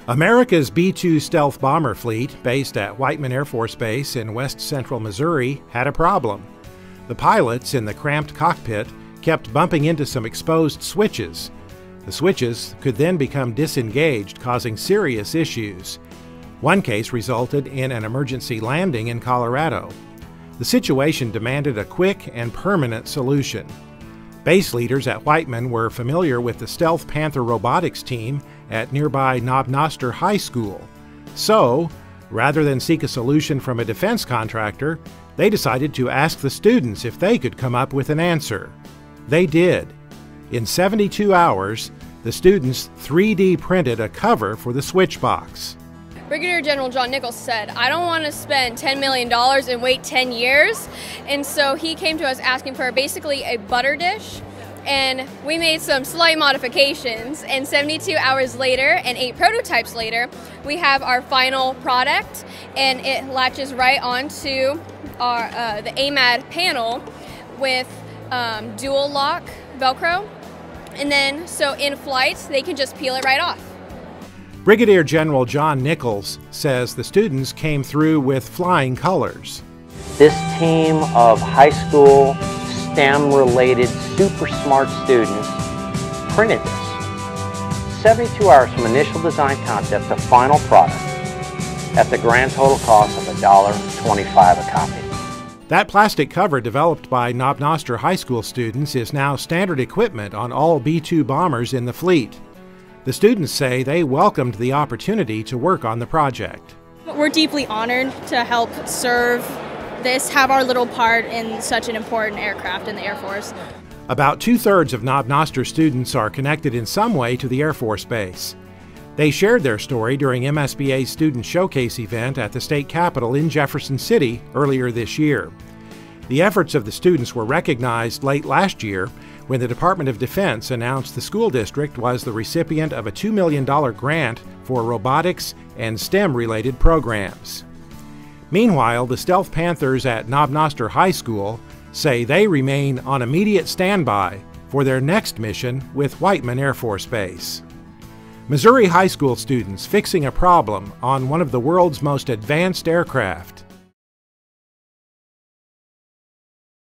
America's B-2 stealth bomber fleet, based at Whiteman Air Force Base in west central Missouri, had a problem. The pilots in the cramped cockpit kept bumping into some exposed switches. The switches could then become disengaged, causing serious issues. One case resulted in an emergency landing in Colorado. The situation demanded a quick and permanent solution. Base leaders at Whiteman were familiar with the Stealth Panther robotics team at nearby Knob Noster High School. So, rather than seek a solution from a defense contractor, they decided to ask the students if they could come up with an answer. They did. In 72 hours, the students 3D printed a cover for the switch box. Brigadier General John Nichols said, "I don't want to spend $10 million and wait 10 years. And so he came to us asking for basically a butter dish. And we made some slight modifications. And 72 hours later and 8 prototypes later, we have our final product. And it latches right onto our the AMAD panel with dual lock Velcro. And then, so in flight, they can just peel it right off." Brigadier General John Nichols says the students came through with flying colors. This team of high school STEM-related super smart students printed this. 72 hours from initial design concept to final product at the grand total cost of $1.25 a copy. That plastic cover developed by Knob Noster High School students is now standard equipment on all B-2 bombers in the fleet. The students say they welcomed the opportunity to work on the project. We're deeply honored to help serve this, have our little part in such an important aircraft in the Air Force. About 2/3 of Knob Noster students are connected in some way to the Air Force Base. They shared their story during MSBA's Student Showcase event at the state capitol in Jefferson City earlier this year. The efforts of the students were recognized late last year when the Department of Defense announced the school district was the recipient of a $2 million grant for robotics and STEM-related programs. Meanwhile, the Stealth Panthers at Knob Noster High School say they remain on immediate standby for their next mission with Whiteman Air Force Base. Missouri high school students fixing a problem on one of the world's most advanced aircraft.